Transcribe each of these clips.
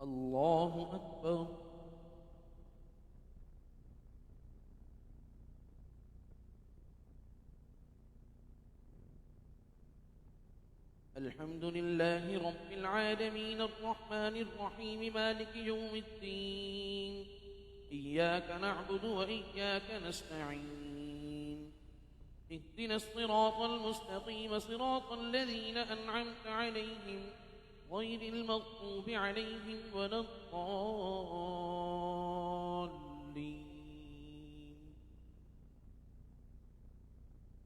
الله أكبر. الحمد لله رب العالمين الرحمن الرحيم مالك يوم الدين. إياك نعبد وإياك نستعين. اهدنا الصراط المستقيم صراط الذين أنعمت عليهم غير المغضوب عليهم ولا الضالين.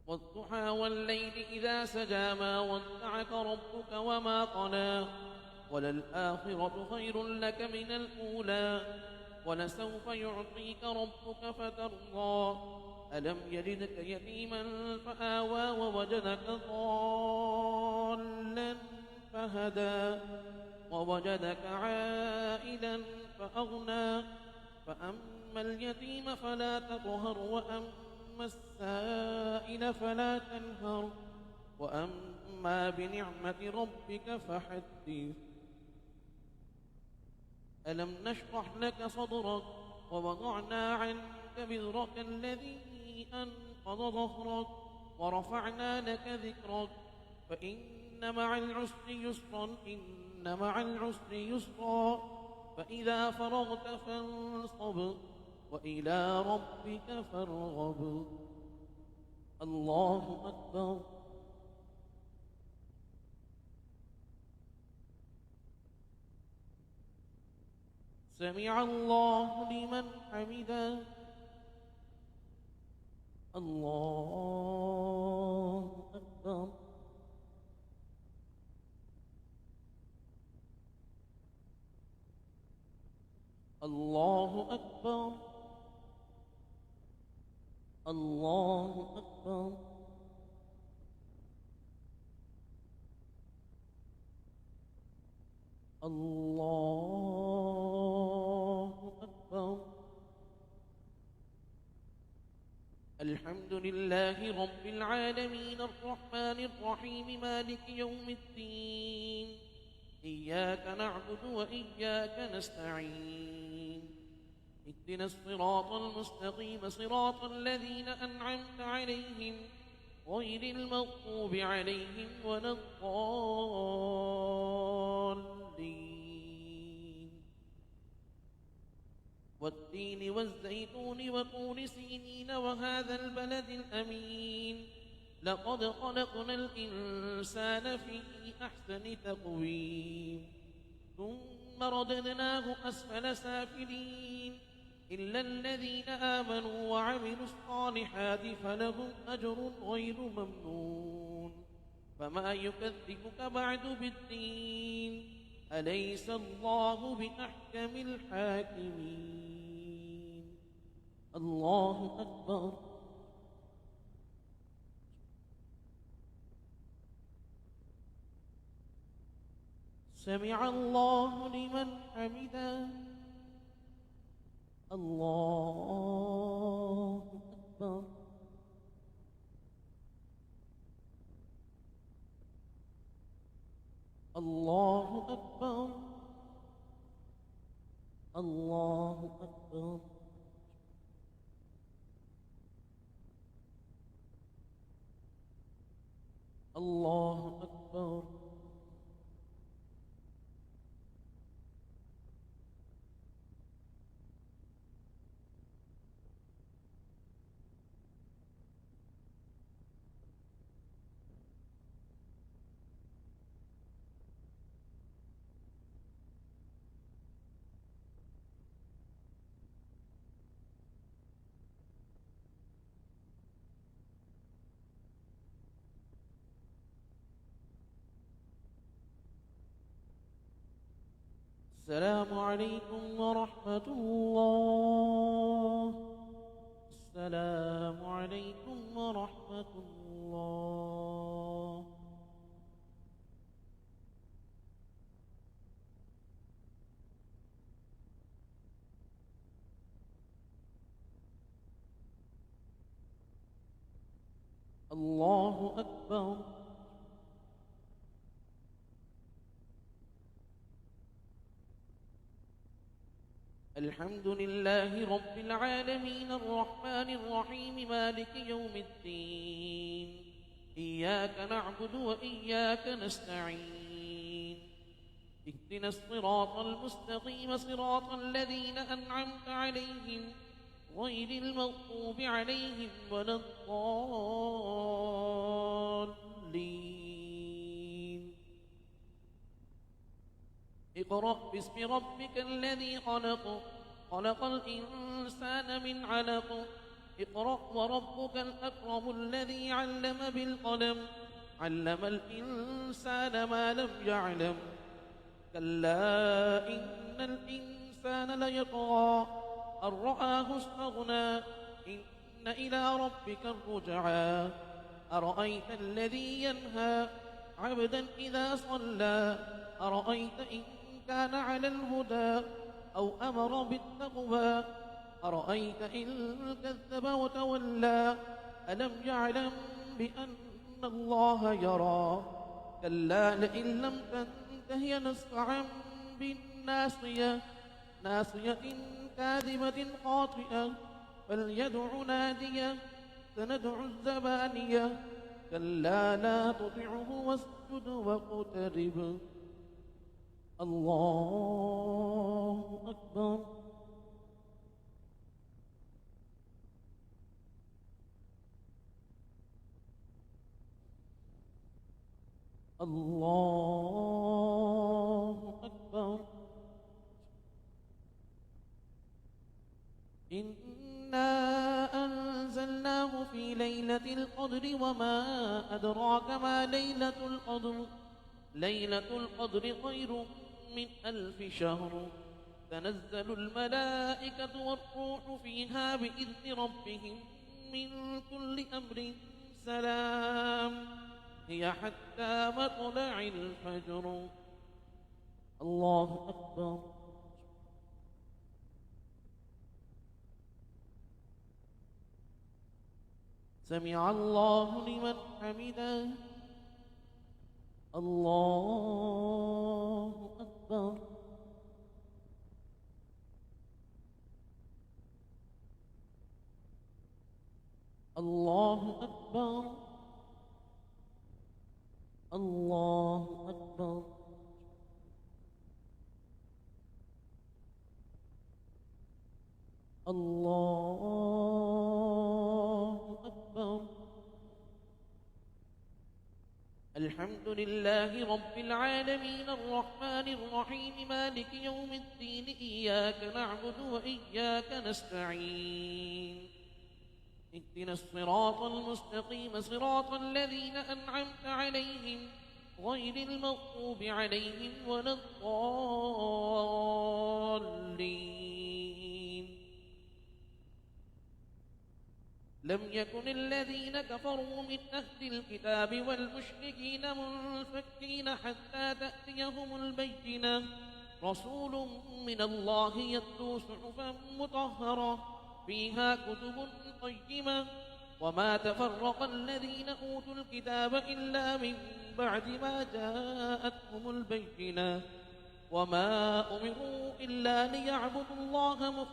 والضحى والليل إذا سجى ما ودعك ربك وما قلى وللآخرة خير لك من الأولى ولسوف يعطيك ربك فترضى. ألم يجدك يتيما فآوى ووجدك ضالا فهدى ووجدك عائلا فأغنى. فأما اليتيم فلا تقهر وأما السائل فلا تنهر وأما بنعمة ربك فحدث. ألم نشرح لك صدرك ووضعنا عنك وزرك الذي أنقض ظهرك ورفعنا لك ذكرك فإن مع العسر يسرا إن مع العسر يسرا فإذا فرغت فانصب وإلى ربك فارغب. الله أكبر. سمع الله لمن حمده. الله أكبر. الله أكبر. الله أكبر. الله أكبر. الحمد لله رب العالمين الرحمن الرحيم مالك يوم الدين. إياك نعبد وإياك نستعين. اهدنا الصراط المستقيم صراط الذين أنعمت عليهم غير المغضوب عليهم ولا الضالين. والتين والزيتون وطور سينين وهذا البلد الأمين. لقد خلقنا الإنسان في أحسن تقويم ثم رددناه أسفل سافلين إلا الذين آمنوا وعملوا الصالحات فلهم أجر غير ممنون. فما يكذبك بعد بالدين أليس الله بأحكم الحاكمين. الله أكبر. سمع الله لمن حمده. الله أكبر. الله أكبر. الله أكبر. الله أكبر. السلام عليكم ورحمة الله. السلام عليكم ورحمة الله. الله أكبر. الحمد لله رب العالمين الرحمن الرحيم مالك يوم الدين إياك نعبد وإياك نستعين اهدنا الصراط المستقيم صراط الذين أنعمت عليهم غير المغضوب عليهم ولا الضالين اقرأ باسم ربك الذي خلق خلق الإنسان من علق اقرأ وربك الأكرم الذي علم بالقلم علم الإنسان ما لم يعلم كلا إن الإنسان ليطغى أن رآه استغنى إن إلى ربك الرجعى أرأيت الذي ينهى عبدا إذا صلى أرأيت إن كان على الهدى أو أمر بالتقوى أرأيت إن كذب وتولى ألم يعلم بأن الله يرى كلا لئن لم تنته نسفعا بالناصية ناصية كاذبة خاطئة فليدع نادية سندع الزبانية كلا لا تطعه واسجد واقترب الله أكبر الله أكبر إنا أنزلناه في ليلة القدر وما أدراك ما ليلة القدر ليلة القدر خير من 1000 شهر تنزل الملائكة والروح فيها بإذن ربهم من كل أمر سلام هي حتى مطلع الفجر الله أكبر سمع الله لمن حمده الله أكبر الله أكبر الله أكبر الله أكبر الحمد لله رب العالمين الرحمن الرحيم مالك يوم الدين إياك نعبد وإياك نستعين اهدنا الصراط المستقيم صراط الذين أنعمت عليهم غير المغضوب عليهم ولا الضالين لم يكن الذين كفروا من أهل الكتاب والمشركين منفكين حتى تأتيهم البينة رسول من الله يتلو صحفا مطهرة فيها كتب قيمة وما تفرق الذين أوتوا الكتاب إلا من بعد ما جاءتهم البينة وما أمروا إلا ليعبدوا الله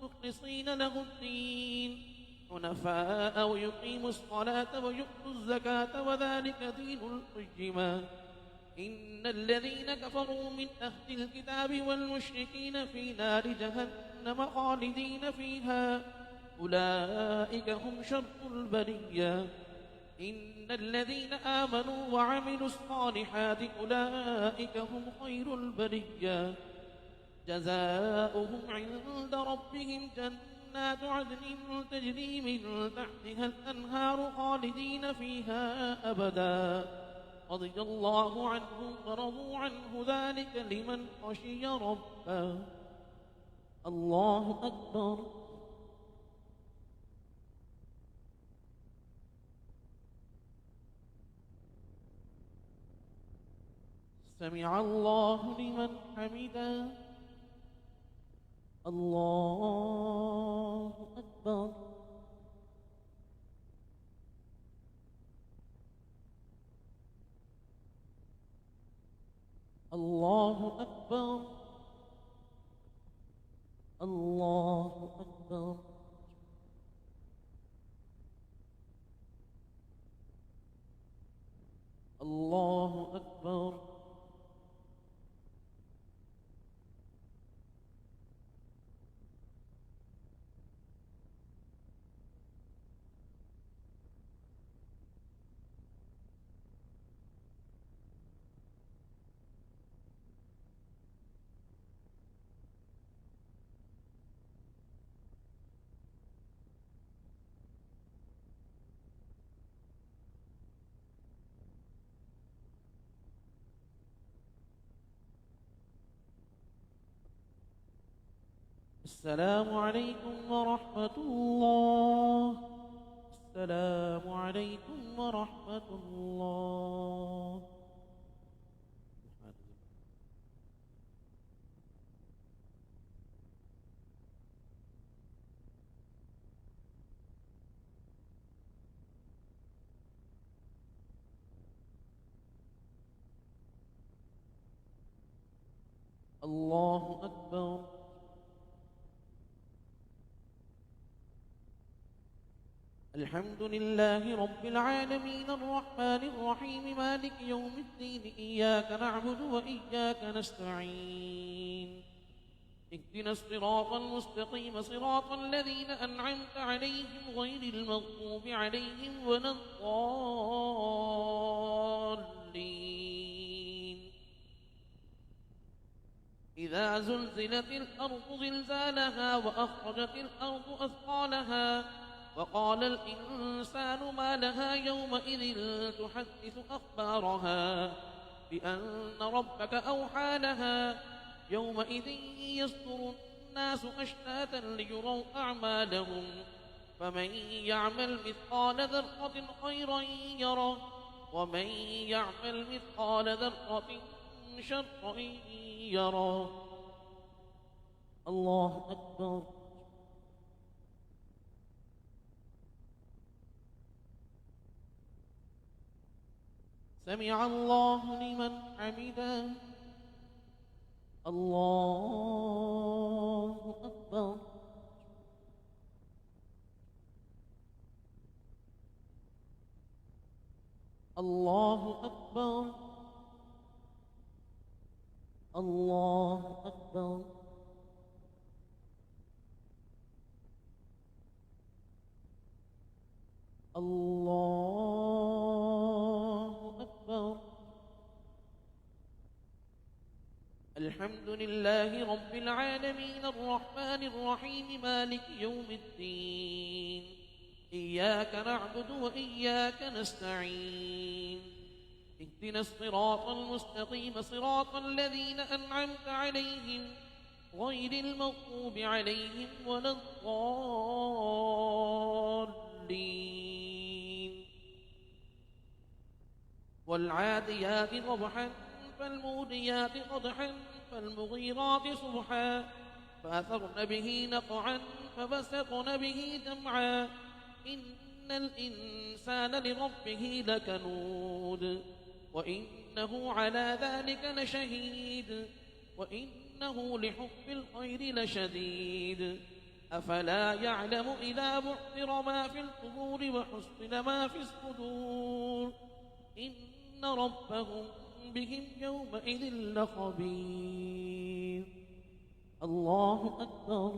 مخلصين له الدين حنفاء ويقيموا الصلاة ويؤتوا الزكاة وذلك دين القيمة إن الذين كفروا من أهل الكتاب والمشركين في نار جهنم خالدين فيها أولئك هم شر البرية إن الذين آمنوا وعملوا الصالحات أولئك هم خير البرية جزاؤهم عند ربهم جنات عدن تجري من تحتها الأنهار خالدين فيها أبدا رضي الله عنهم ورضوا عنه ذلك لمن خشي ربه الله أكبر سمع الله لمن حمده الله أكبر الله أكبر السلام عليكم ورحمة الله. السلام عليكم ورحمة الله. الله أكبر. الحمد لله رب العالمين الرحمن الرحيم مالك يوم الدين إياك نعبد وإياك نستعين اهدنا الصراط المستقيم صراط الذين أنعمت عليهم غير المغضوب عليهم ولا الضالين. إذا زلزلت الأرض زلزالها وأخرجت الأرض أثقالها وقال الإنسان ما لها يومئذ تحدث أخبارها بأن ربك أوحى لها يومئذ يصدر الناس أشتاتا ليروا أعمالهم فمن يعمل مثقال ذرة خيرا يره ومن يعمل مثقال ذرة شرا يره. الله أكبر. سمع الله لمن حمده. الله أكبر. الله أكبر. الله أكبر. الله أكبر. الحمد لله رب العالمين الرحمن الرحيم مالك يوم الدين إياك نعبد وإياك نستعين اهدنا الصراط المستقيم صراط الذين أنعمت عليهم غير المغضوب عليهم ولا الضالين. والعاديات ضبحا فالموريات قدحا فالمغيرات صبحا فأثرن به نقعا ففسقن به جمعا إن الإنسان لربه لكنود وإنه على ذلك لشهيد وإنه لحب الخير لشديد. أفلا يعلم إذا بعثر ما في القبور وحصل ما في الصدور إن ربهم بهم يومئذ لخبير. الله أكبر.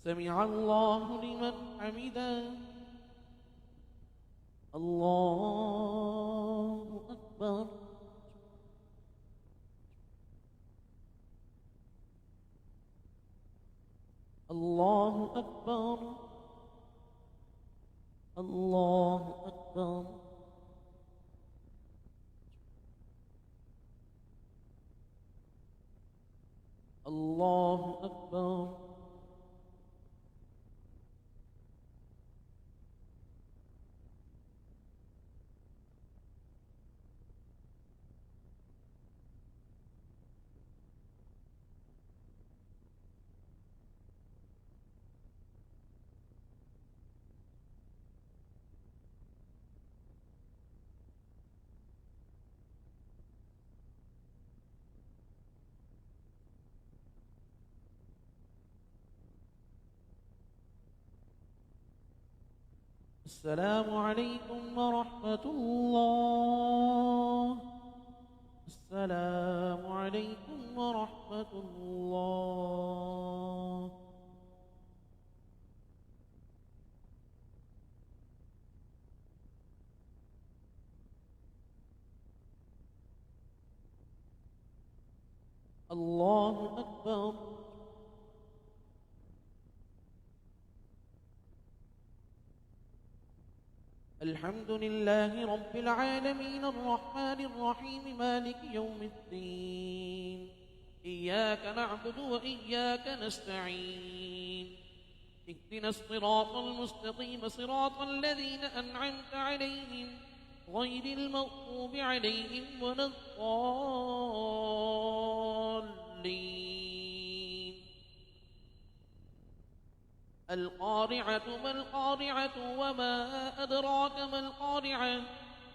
سمع الله لمن حمده. الله أكبر. الله أكبر. الله أكبر. الله أكبر. السلام عليكم ورحمة الله. السلام عليكم ورحمة الله. الله أكبر. الحمد لله رب العالمين الرحمن الرحيم مالك يوم الدين إياك نعبد وإياك نستعين اهدنا الصراط المستقيم صراط الذين أنعمت عليهم غير المغضوب عليهم ولا الضالين. القارعة ما القارعة وما أدراك ما القارعة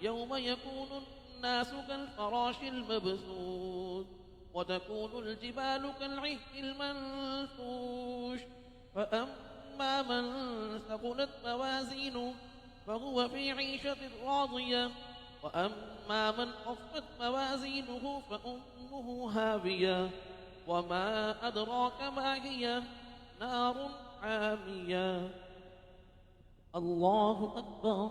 يوم يكون الناس كالفراش المبثوث وتكون الجبال كالعهن المنفوش فأما من ثقلت موازينه فهو في عيشة راضية وأما من خفت موازينه فأمه هاوية وما أدراك ما هي نار حامية. الله أكبر.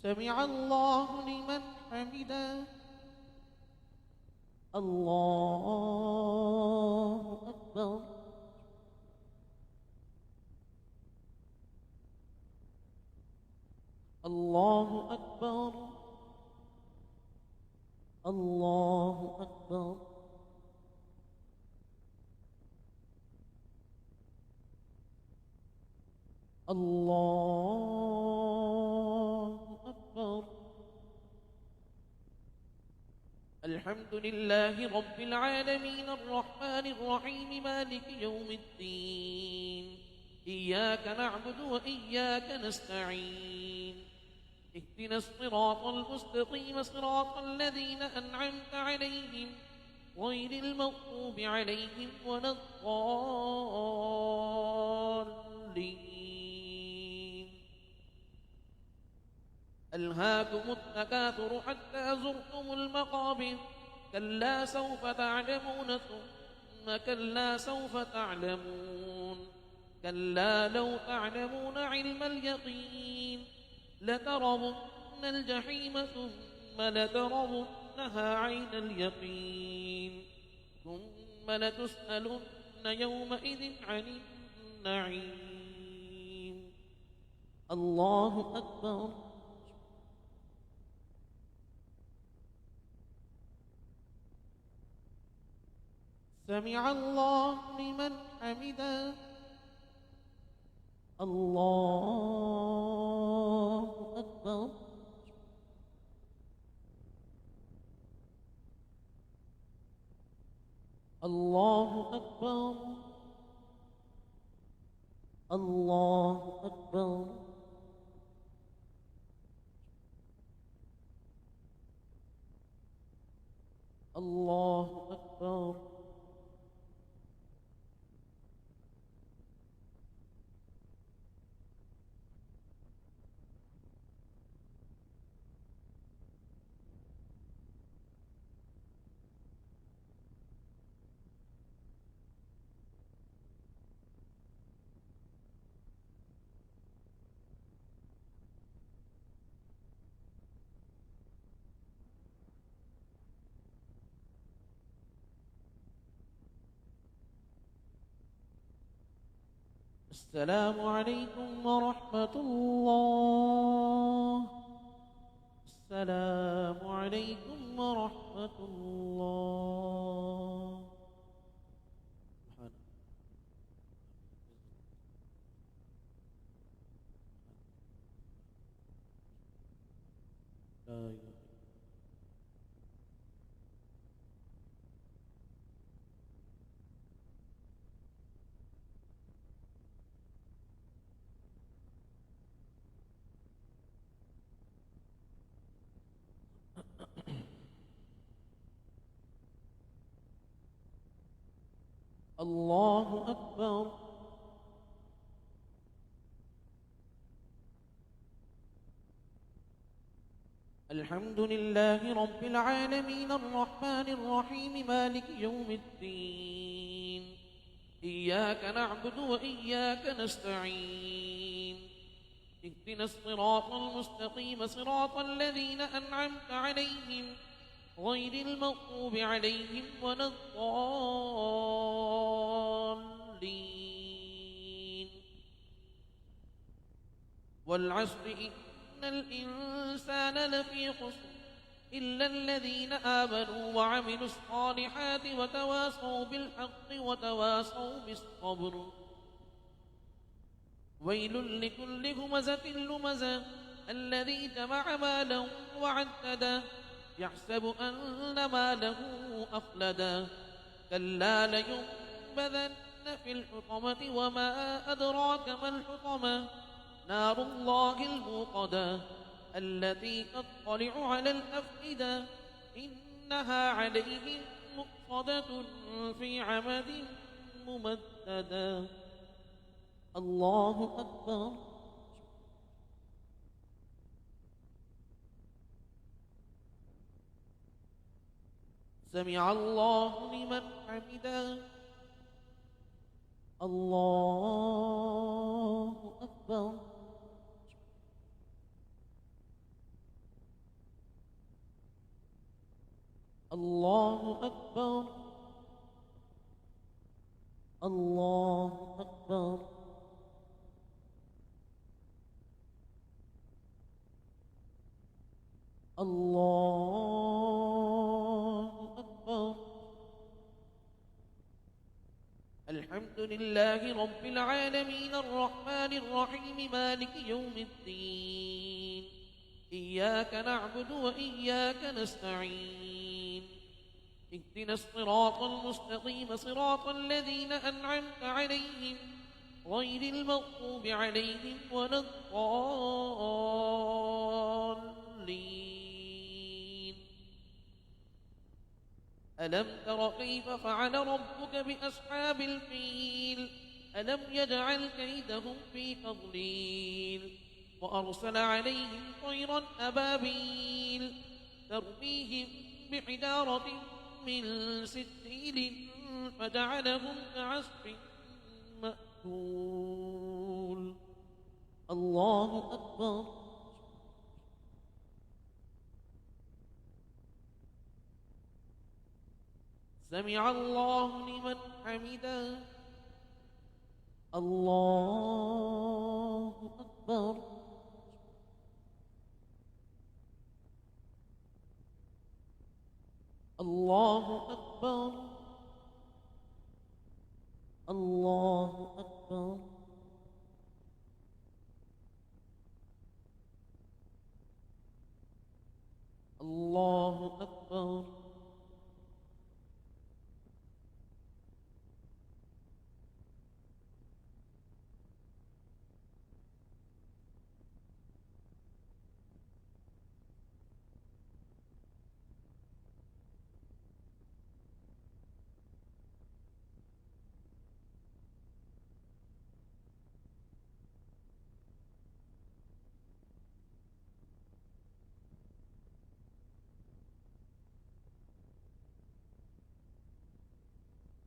سمع الله لمن حمده. الله أكبر. الله أكبر. الله أكبر. الله أكبر. الحمد لله رب العالمين الرحمن الرحيم مالك يوم الدين إياك نعبد وإياك نستعين اهدنا الصراط المستقيم صراط الذين أنعمت عليهم غير المغضوب عليهم ولا الضالين. ألهاكم التكاثر حتى زرتم المقابر كلا سوف تعلمون ثم كلا سوف تعلمون كلا لو تعلمون علم اليقين لترون الجحيم ثم لترونها عين اليقين ثم لتسألن يومئذ عن النعيم. الله أكبر. سمع الله لمن حمده. الله أكبر. الله أكبر. الله أكبر. الله أكبر. السلام عليكم ورحمة الله. السلام عليكم ورحمة الله. لا إله. الله أكبر. الحمد لله رب العالمين الرحمن الرحيم مالك يوم الدين إياك نعبد وإياك نستعين اهدنا الصراط المستقيم صراط الذين أنعمت عليهم غير المغضوب عليهم ولا الضالين. والعصر إن الإنسان لفي خسر إلا الذين آمنوا وعملوا الصالحات وتواصوا بالحق وتواصوا بالصبر. ويل لكل همزة لمزة الذي جمع ماله وعدده يحسب أن ماله أخلده كلا لينبذن في الحطمة وما أدراك ما الحطمة نار الله الموقدة التي تطلع على الأفئدة إنها عليهم مؤصدة في عمد ممددة. الله أكبر. سمع الله لمن حمده. الله أكبر. الله أكبر. الله أكبر. الله أكبر. الحمد لله رب العالمين الرحمن الرحيم مالك يوم الدين إياك نعبد وإياك نستعين اهدنا الصراط المستقيم صراط الذين أنعمت عليهم غير المغضوب عليهم ولا الضالين. ألم تر كيف فعل ربك بأصحاب الفيل ألم يجعل كيدهم في تضليل وأرسل عليهم طيرا أبابيل ترميهم بحجارة من سجيل فجعلهم كعصف مأكول. الله أكبر. سمع الله لمن حمده. الله أكبر. الله أكبر. الله أكبر. الله أكبر.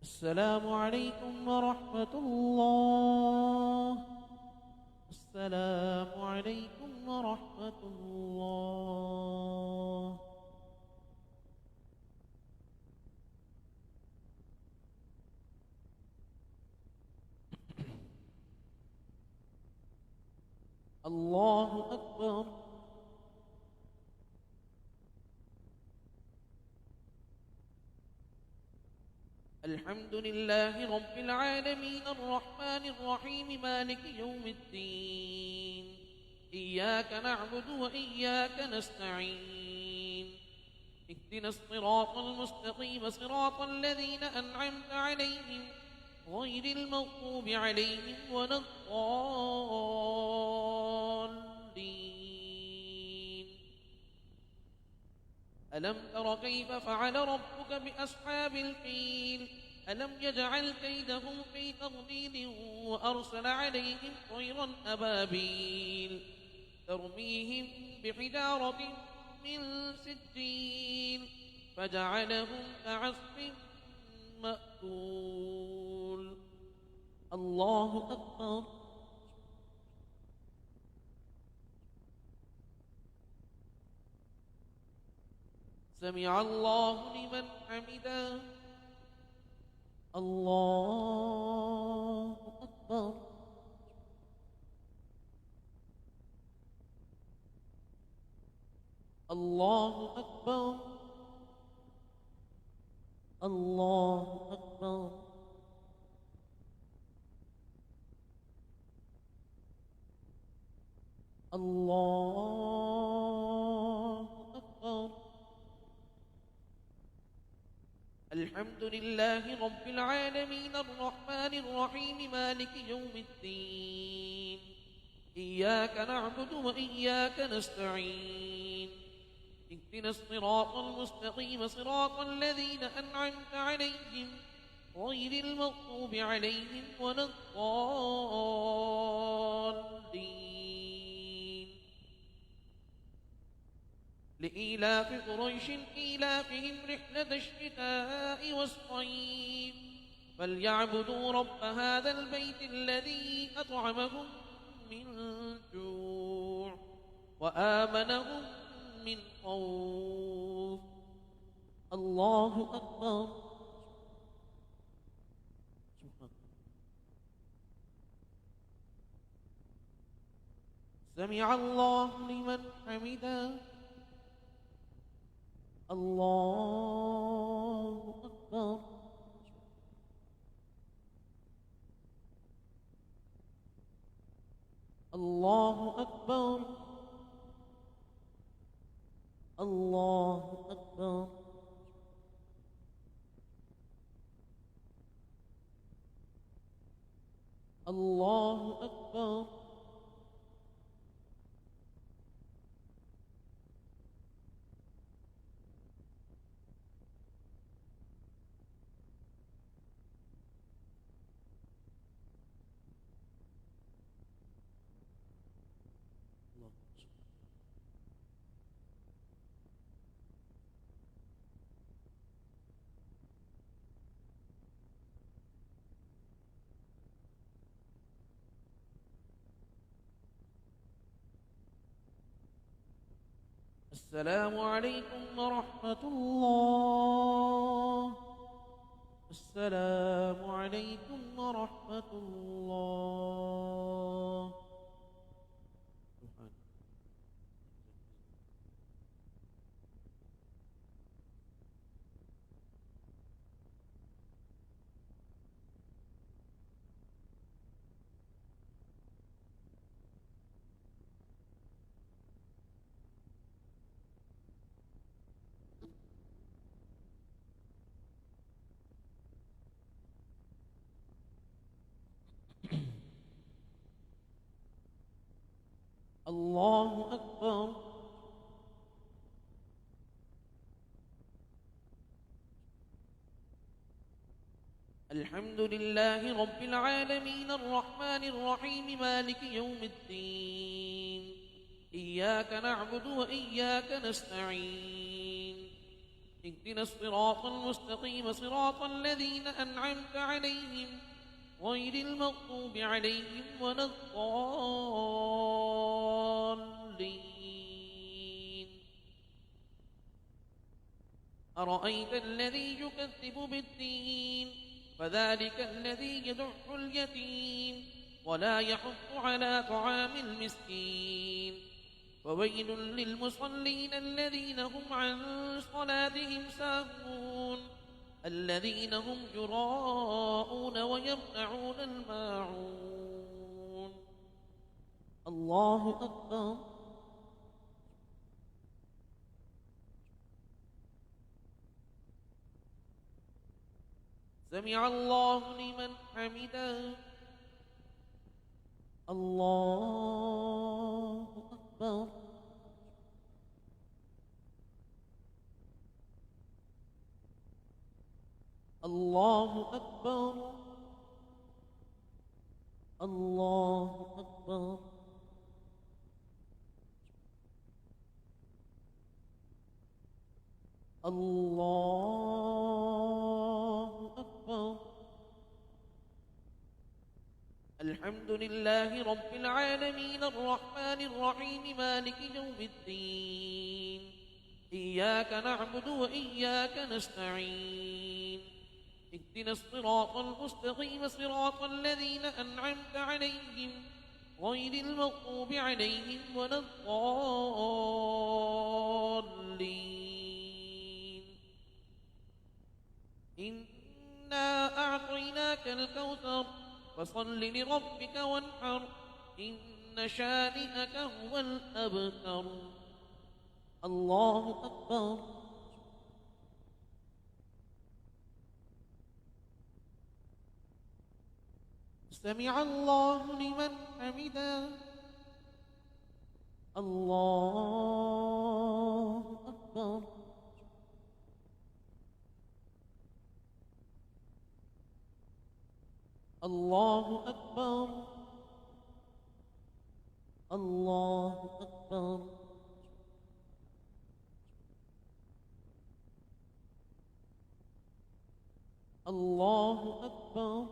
السلام عليكم ورحمة الله. السلام عليكم ورحمة الله. الله أكبر. الحمد لله رب العالمين الرحمن الرحيم مالك يوم الدين إياك نعبد وإياك نستعين اهدنا الصراط المستقيم صراط الذين أنعمت عليهم غير المغضوب عليهم ولا الضالين. ألم تر كيف فعل ربك بأصحاب الفيل ألم يجعل كيدهم في تضليل وأرسل عليهم طيرا أبابيل ترميهم بحجارة من سجيل فجعلهم كعصف مأكول. الله أكبر. سمع الله لمن حمده. الله أكبر. الله أكبر. الحمد لله رب العالمين الرحمن الرحيم مالك يوم الدين. إياك نعبد وإياك نستعين. اهدنا الصراط المستقيم صراط الذين أنعمت عليهم غير المغضوب عليهم ولا الضالين. لإيلاف قريش إيلافهم رحلة الشتاء والصيف فليعبدوا رب هذا البيت الذي أطعمهم من جوع وآمنهم من خوف. الله أكبر. سمع الله لمن حمده. الله أكبر. الله أكبر. الله أكبر. الله أكبر. السلام عليكم ورحمة الله. السلام عليكم ورحمة الله. الله أكبر. الحمد لله رب العالمين الرحمن الرحيم مالك يوم الدين. إياك نعبد وإياك نستعين. اهدنا الصراط المستقيم صراط الذين أنعمت عليهم غير المغضوب عليهم ولا الضالين. أرأيت الذي يكذب بالدين فذلك الذي يدع اليتيم ولا يحض على طعام المسكين. وويل للمصلين الذين هم عن صلاتهم ساهون الذين هم يراءون ويمنعون الماعون. الله أكبر. سمع الله لمن حمده. الله أكبر. الله أكبر. الله أكبر. الله أكبر. الحمد لله رب العالمين الرحمن الرحيم مالك يوم الدين. إياك نعبد وإياك نستعين. اهدنا الصراط المستقيم صراط الذين أنعمت عليهم غير المغضوب عليهم ولا الضالين. إنا أعطيناك الكوثر فصل لربك وانحر إن شانئك هو الأبتر. الله أكبر. سمع الله لمن حمده. الله أكبر. الله أكبر. الله أكبر. الله أكبر.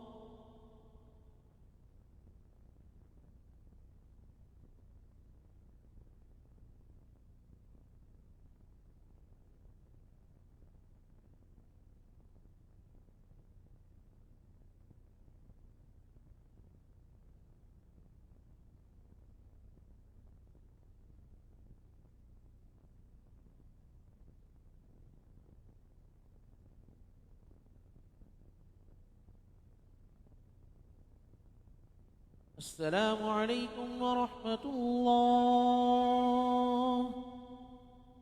السلام عليكم ورحمة الله.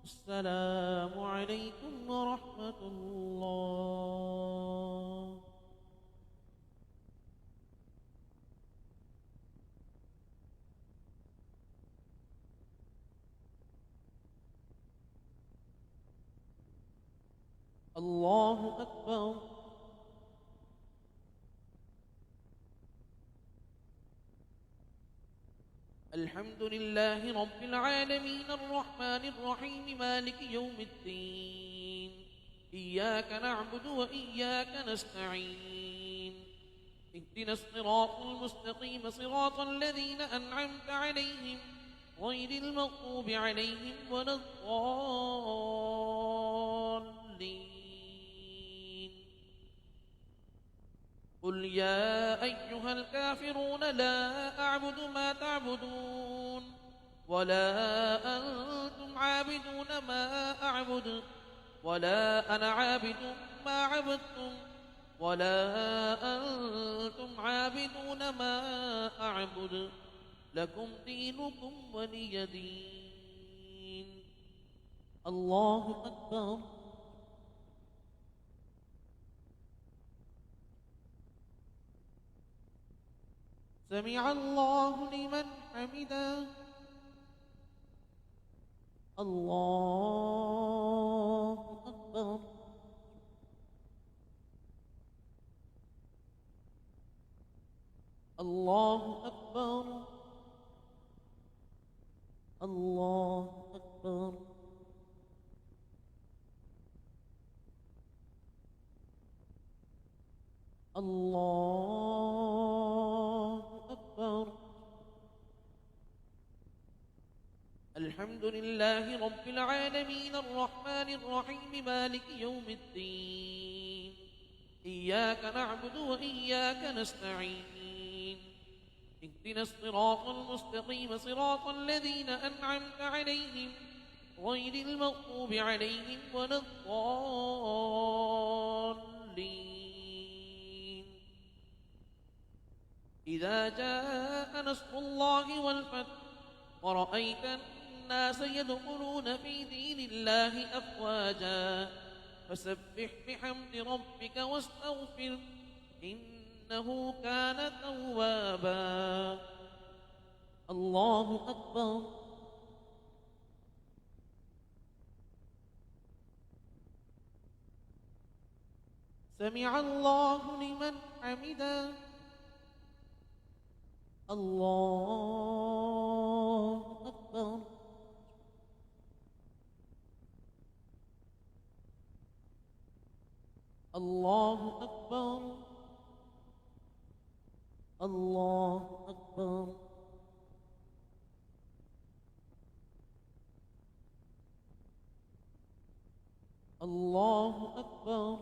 السلام عليكم ورحمة الله. الله أكبر. الحمد لله رب العالمين الرحمن الرحيم مالك يوم الدين. إياك نعبد وإياك نستعين. اهدنا الصراط المستقيم صراط الذين أنعمت عليهم غير المغضوب عليهم ولا الضالين. قل يا أيها الكافرون لا أعبد ما تعبدون ولا أنتم عابدون ما أعبد ولا أنا عابد ما عبدتم ولا أنتم عابدون ما أعبد لكم دينكم ولي دين. الله أكبر. سمع الله لمن حمده. الله أكبر. الله أكبر. الله أكبر. الله أكبر. الحمد لله رب العالمين الرحمن الرحيم مالك يوم الدين. إياك نعبد وإياك نستعين. اهدنا الصراط المستقيم صراط الذين أنعمت عليهم غير المغضوب عليهم ولا الضالين. إذا جاء نصر الله والفتح ورأيت الناس يدخلون في دين الله أفواجا فسبح بحمد ربك واستغفر إنه كان توابا. الله أكبر. سمع الله لمن حمده. الله أكبر. الله أكبر. الله أكبر. الله أكبر.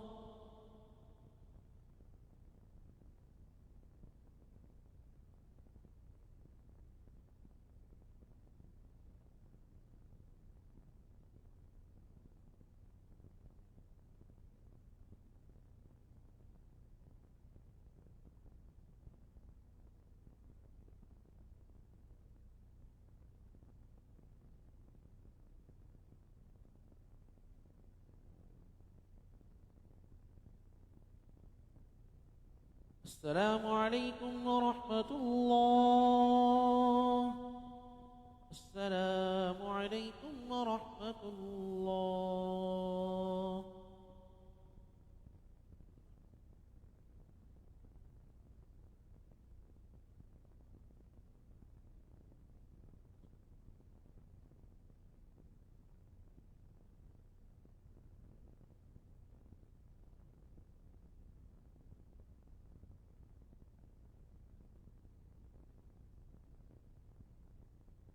السلام عليكم ورحمة الله. السلام عليكم ورحمة الله.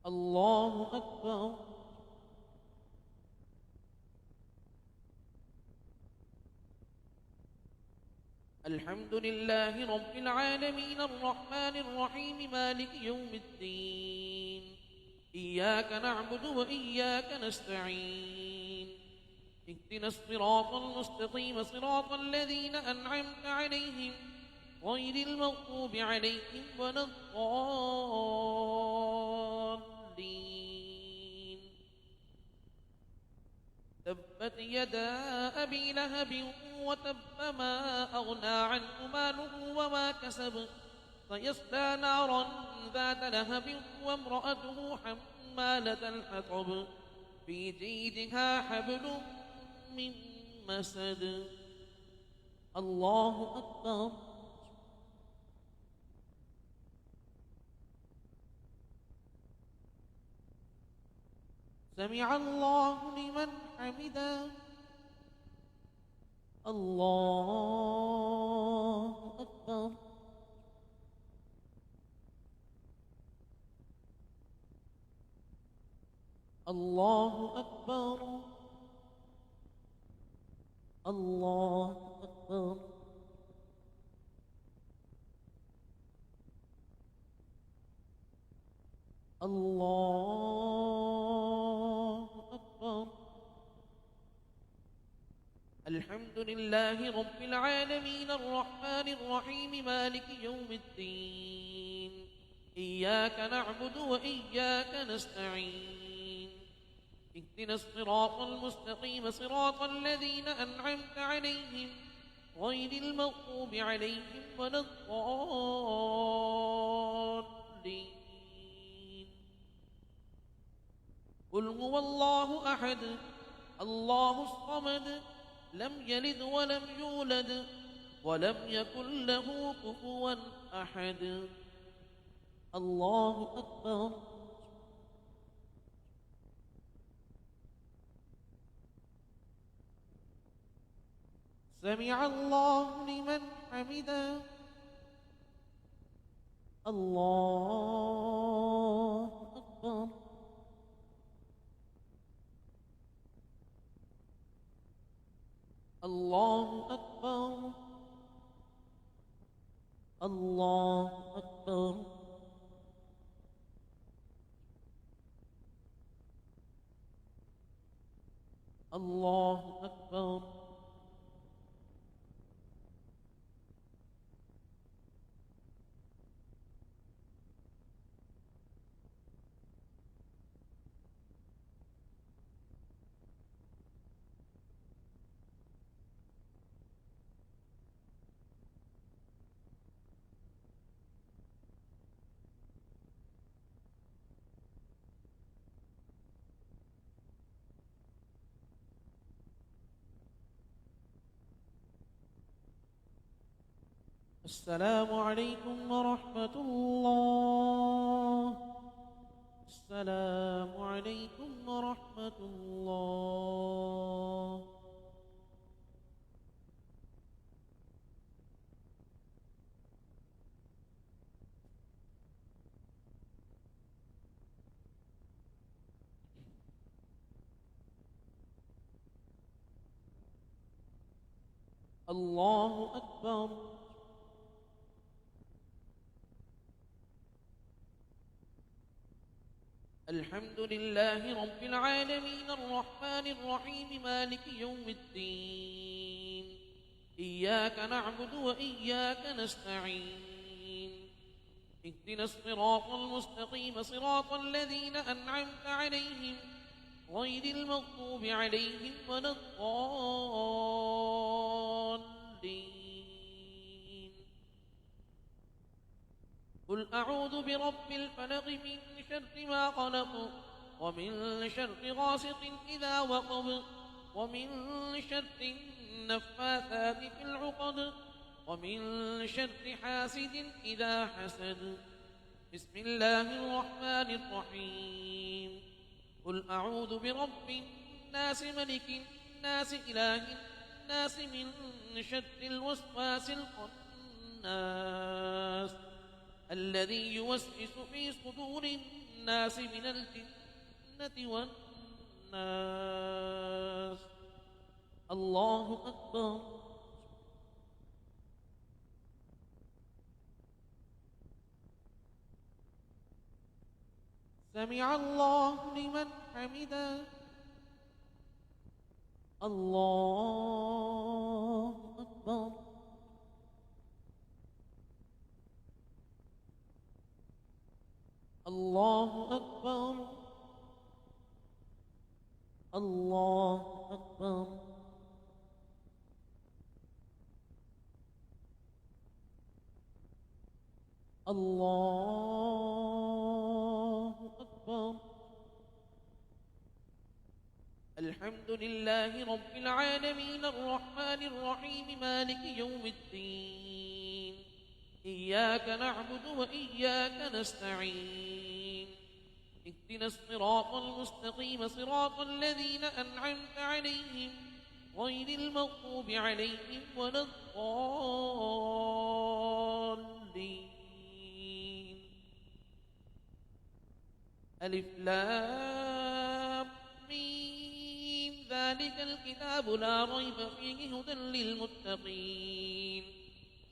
الله أكبر. الحمد لله رب العالمين الرحمن الرحيم مالك يوم الدين. إياك نعبد وإياك نستعين. اهدنا الصراط المستقيم صراط الذين أنعمت عليهم غير المغضوب عليهم ولا الضالين. تبت يدا أبي لهب وتب ما أغنى عنه ماله وما كسب سيصلى نارا ذات لهب وامرأته حمالة الحطب في جيدها حبل من مسد. الله أكبر. سمع الله لمن حمده. الله أكبر. الله أكبر. الله أكبر. الله أكبر. الحمد لله رب العالمين الرحمن الرحيم مالك يوم الدين. إياك نعبد وإياك نستعين. اهدنا الصراط المستقيم صراط الذين أنعمت عليهم غير المغضوب عليهم ولا الضالين. قل هو الله أحد الله الصمد لم يلد ولم يولد ولم يكن له كفوا أحد. الله أكبر. سمع الله لمن حمده. الله أكبر. الله أكبر. الله أكبر. الله أكبر. السلام عليكم ورحمة الله. السلام عليكم ورحمة الله. الله أكبر. الحمد لله رب العالمين الرحمن الرحيم مالك يوم الدين. إياك نعبد وإياك نستعين. اهدنا الصراط المستقيم صراط الذين أنعمت عليهم غير المغضوب عليهم ولا الضالين. قل أعوذ برب الفلق من شر ما خلق ومن شر غاسق إذا وقب ومن شر النفاثات في العقد ومن شر حاسد إذا حسد. بسم الله الرحمن الرحيم. قل أعوذ برب الناس ملك الناس إله الناس من شر الوسواس الخناس الذي يوسوس في صدور الناس من الجنة والناس. الله أكبر. سمع الله لمن حمده. الله أكبر. الله أكبر. الله أكبر. الله أكبر. الحمد لله رب العالمين الرحمن الرحيم مالك يوم الدين. إياك نعبد وإياك نستعين. اهدنا الصراط المستقيم صراط الذين أنعمت عليهم غير المغضوب عليهم ولا الضالين. ألف لام ميم. ذلك الكتاب لا ريب فيه هدى للمتقين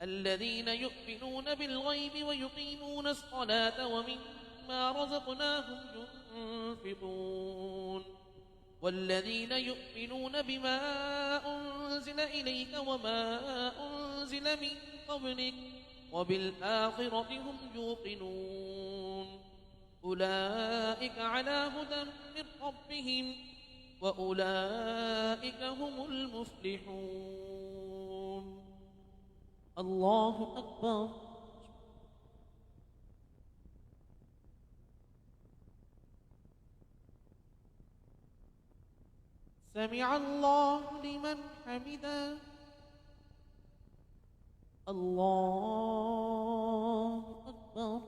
الذين يؤمنون بالغيب ويقيمون الصلاة ومما رزقناهم ينفقون والذين يؤمنون بما أنزل إليك وما أنزل من قبلك وبالآخرة هم يوقنون. أولئك على هدى من ربهم وأولئك هم المفلحون. الله أكبر. سمع الله لمن حمده. الله أكبر.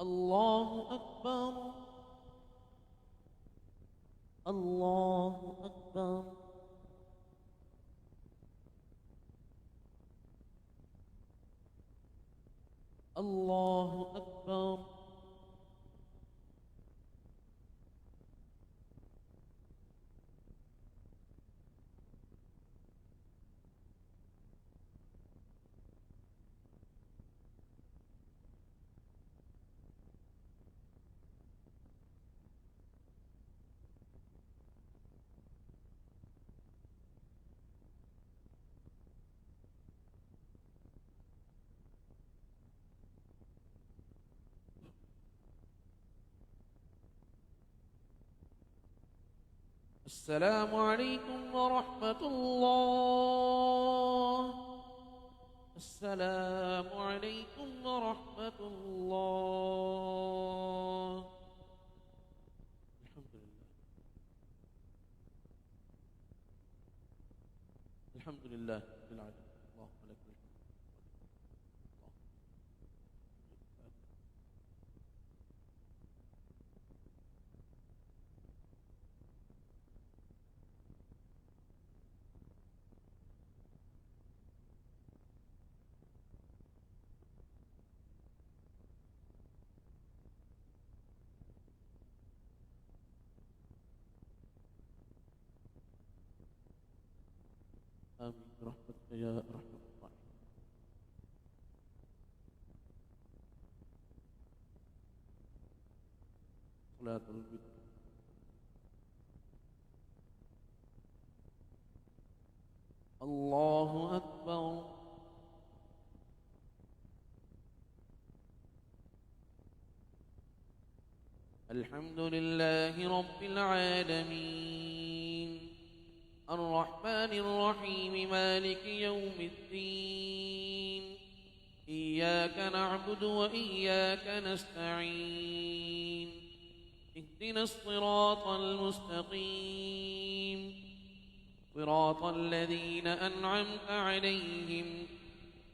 الله أكبر. الله أكبر. الله أكبر. السلام عليكم ورحمة الله. السلام عليكم ورحمة الله. الحمد لله. الحمد لله رب العالمين. اللهم لك الحمد. آمين برحمتك يا أرحم الراحمين. صلاة الوتر. الله أكبر. الحمد لله رب العالمين الرحمن الرحيم مالك يوم الدين إياك نعبد وإياك نستعين اهدنا الصراط المستقيم صراط الذين أنعمت عليهم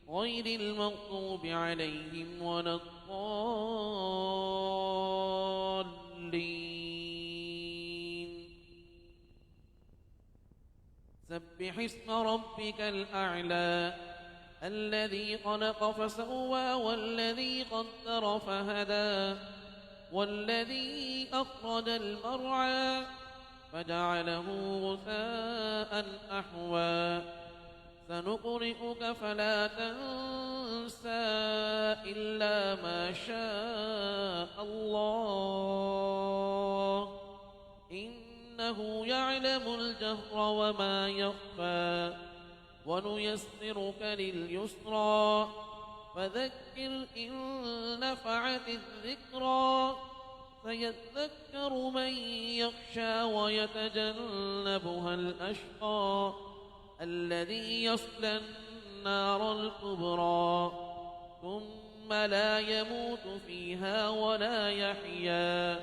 غير المغضوب عليهم ولا الضالين سبح اسم ربك الأعلى الذي خلق فسوى والذي قدر فهدى والذي أخرج المرعى فجعله غثاء أحوى سنقرئك فلا تنسى إلا ما شاء الله إنه يعلم الجهر وما يخفى ونيسرك لليسرى فذكر إن نفعت الذكرى سيذكر من يخشى ويتجنبها الأشقى الذي يصلى النار الكبرى ثم لا يموت فيها ولا يحيا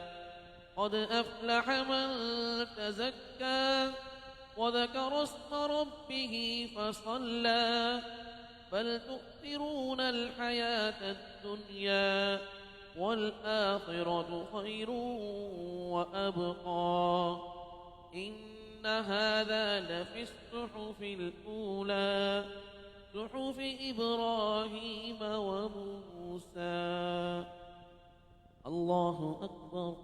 قد أفلح من تزكى وذكر اسم ربه فصلى بل تؤثرون الحياة الدنيا والآخرة خير وأبقى إن هذا لفي الصحف الأولى صحف إبراهيم وموسى. الله أكبر.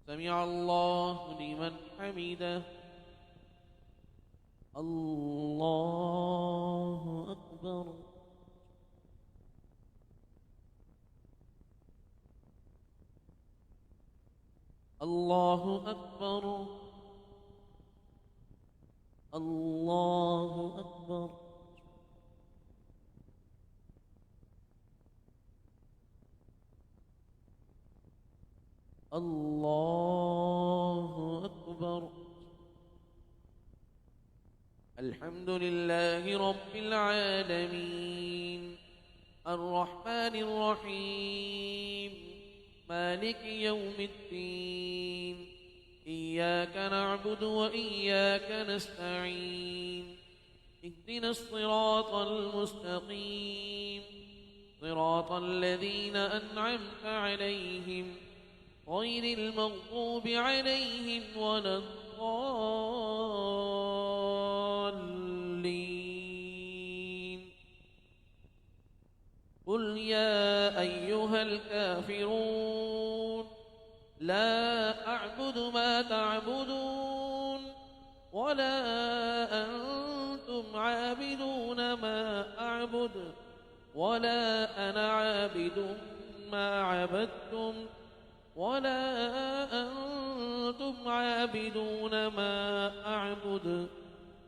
سمع الله لمن حمده. الله أكبر. الله أكبر. الله أكبر. الله أكبر. الحمد لله رب العالمين الرحمن الرحيم مالك يوم الدين إياك نعبد وإياك نستعين اهدنا الصراط المستقيم صراط الذين أنعمت عليهم غير المغضوب عليهم ولا الضالين. قل يا أيها الكافرون لا أعبد ما تعبدون ولا أنتم عابدون ما أعبد ولا أنا عابد ما عبدتم ولا أنتم عابدون ما أعبد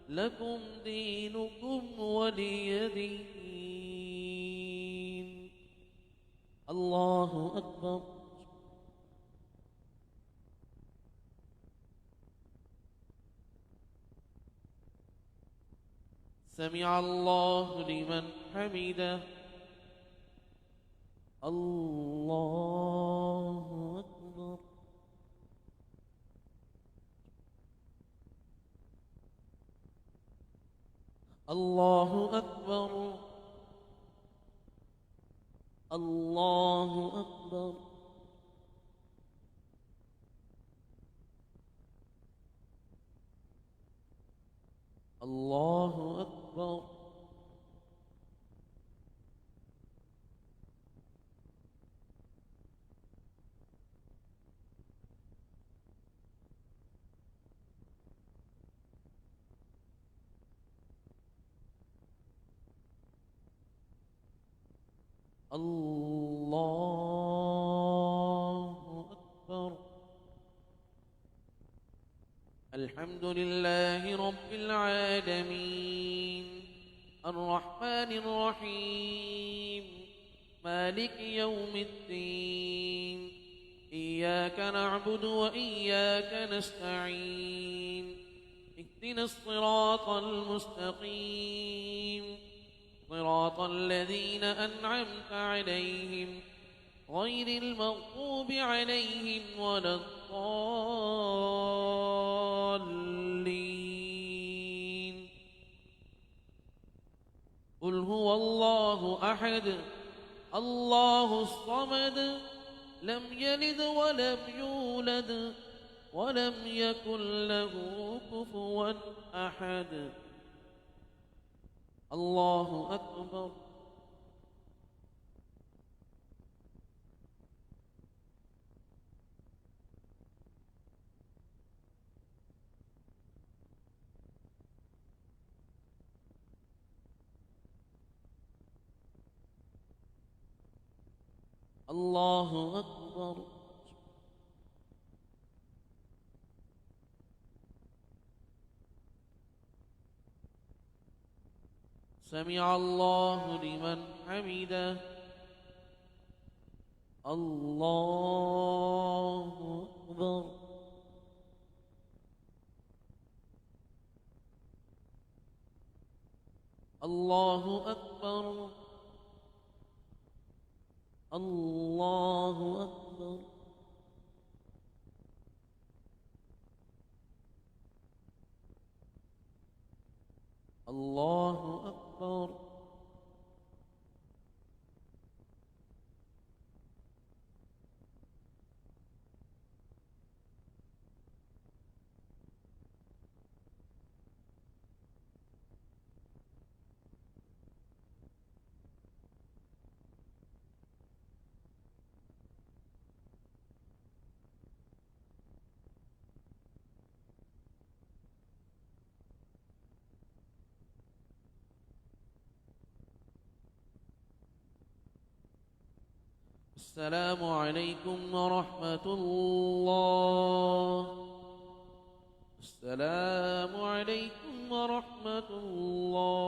لكم دينكم ولي دين. الله أكبر. سمع الله لمن حمده. الله أكبر. الله أكبر. الله أكبر. الله أكبر. الله أكبر. الحمد لله رب العالمين الرحمن الرحيم مالك يوم الدين إياك نعبد وإياك نستعين اهدنا الصراط المستقيم صراط الذين أنعمت عليهم غير المغضوب عليهم ولا الضالين قل هو الله أحد الله الصمد لم يلد ولم يولد ولم يكن له كفوا أحد الله أكبر. الله أكبر. سمع الله لمن حمده الله أكبر. الله أكبر. الله أكبر. الله أكبر. السلام عليكم ورحمة الله. السلام عليكم ورحمة الله.